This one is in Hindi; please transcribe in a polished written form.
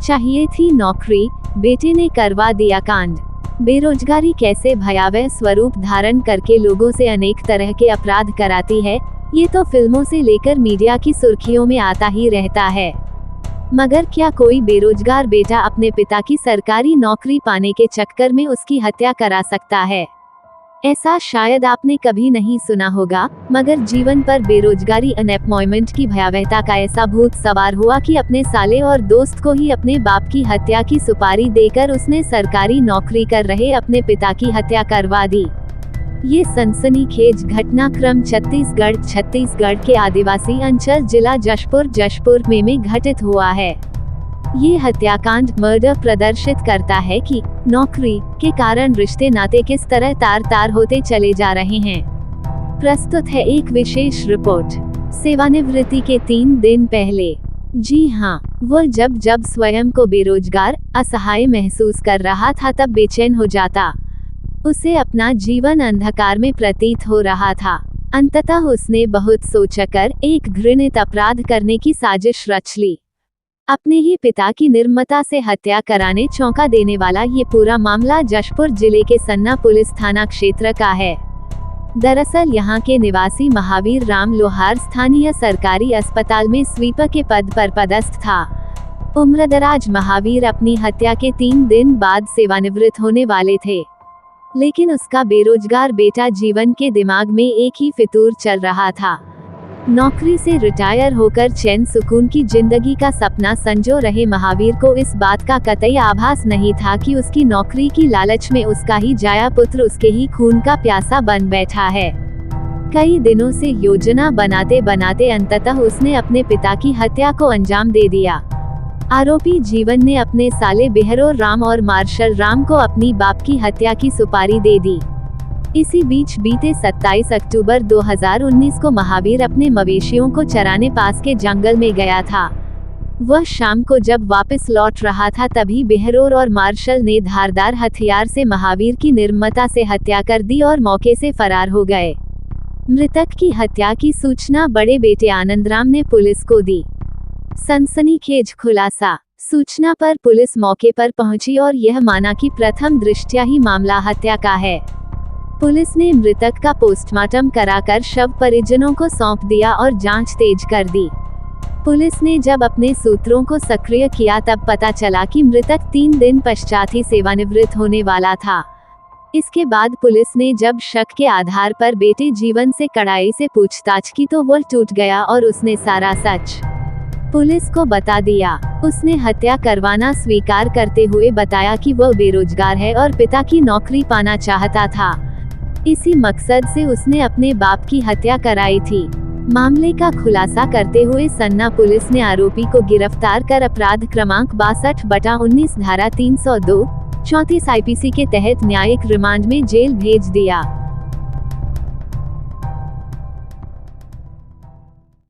चाहिए थी नौकरी, बेटे ने करवा दिया कांड। बेरोजगारी कैसे भयावह स्वरूप धारण करके लोगों से अनेक तरह के अपराध कराती है, ये तो फिल्मों से लेकर मीडिया की सुर्खियों में आता ही रहता है। मगर क्या कोई बेरोजगार बेटा अपने पिता की सरकारी नौकरी पाने के चक्कर में उसकी हत्या करा सकता है? ऐसा शायद आपने कभी नहीं सुना होगा, मगर जीवन पर बेरोजगारी अनएम्प्लॉयमेंट की भयावहता का ऐसा भूत सवार हुआ कि अपने साले और दोस्त को ही अपने बाप की हत्या की सुपारी देकर उसने सरकारी नौकरी कर रहे अपने पिता की हत्या करवा दी। ये सनसनीखेज घटनाक्रम छत्तीसगढ़ के आदिवासी अंचल जिला जशपुर में घटित हुआ है। ये हत्याकांड मर्डर प्रदर्शित करता है कि नौकरी के कारण रिश्ते नाते किस तरह तार होते चले जा रहे हैं। प्रस्तुत है एक विशेष रिपोर्ट। सेवानिवृत्ति के 3 दिन पहले। जी हाँ, वो जब स्वयं को बेरोजगार, असहाय महसूस कर रहा था तब बेचैन हो जाता। उसे अपना जीवन अंधकार में प्रतीत हो रहा था। अंततः उसने बहुत सोचकर एक घृणित अपराध करने की साजिश रच ली। अपने ही पिता की निर्ममता से हत्या कराने चौंका देने वाला ये पूरा मामला जशपुर जिले के सन्ना पुलिस थाना क्षेत्र का है। दरअसल यहाँ के निवासी महावीर राम लोहार स्थानीय सरकारी अस्पताल में स्वीपर के पद पर पदस्थ था। उम्रदराज महावीर अपनी हत्या के 3 दिन बाद सेवानिवृत्त होने वाले थे, लेकिन उसका बेरोजगार बेटा जीवन के दिमाग में एक ही फितूर चल रहा था। नौकरी से रिटायर होकर चैन सुकून की जिंदगी का सपना संजो रहे महावीर को इस बात का कतई आभास नहीं था कि उसकी नौकरी की लालच में उसका ही जाया पुत्र उसके ही खून का प्यासा बन बैठा है। कई दिनों से योजना बनाते बनाते अंततः उसने अपने पिता की हत्या को अंजाम दे दिया। आरोपी जीवन ने अपने साले बिहरो राम और मार्शल राम को अपनी बाप की हत्या की सुपारी दे दी। इसी बीच बीते 27 अक्टूबर 2019 को महावीर अपने मवेशियों को चराने पास के जंगल में गया था। वह शाम को जब वापस लौट रहा था तभी बिहरोर और मार्शल ने धारदार हथियार से महावीर की निर्ममता से हत्या कर दी और मौके से फरार हो गए। मृतक की हत्या की सूचना बड़े बेटे आनंदराम ने पुलिस को दी। सनसनीखेज खुलासा। सूचना पर पुलिस मौके पर पहुंची और यह माना कि प्रथम दृष्टया ही मामला हत्या का है। पुलिस ने मृतक का पोस्टमार्टम कराकर शव परिजनों को सौंप दिया और जांच तेज कर दी। पुलिस ने जब अपने सूत्रों को सक्रिय किया तब पता चला कि मृतक 3 दिन पश्चात ही सेवानिवृत्त होने वाला था। इसके बाद पुलिस ने जब शक के आधार पर बेटे जीवन से कड़ाई से पूछताछ की तो वो टूट गया और उसने सारा सच पुलिस को बता दिया। उसने हत्या करवाना स्वीकार करते हुए बताया कि वह बेरोजगार है और पिता की नौकरी पाना चाहता था। इसी मकसद से उसने अपने बाप की हत्या कराई थी। मामले का खुलासा करते हुए सन्ना पुलिस ने आरोपी को गिरफ्तार कर अपराध क्रमांक 62/19 धारा 302, 34 आईपीसी के तहत न्यायिक रिमांड में जेल भेज दिया।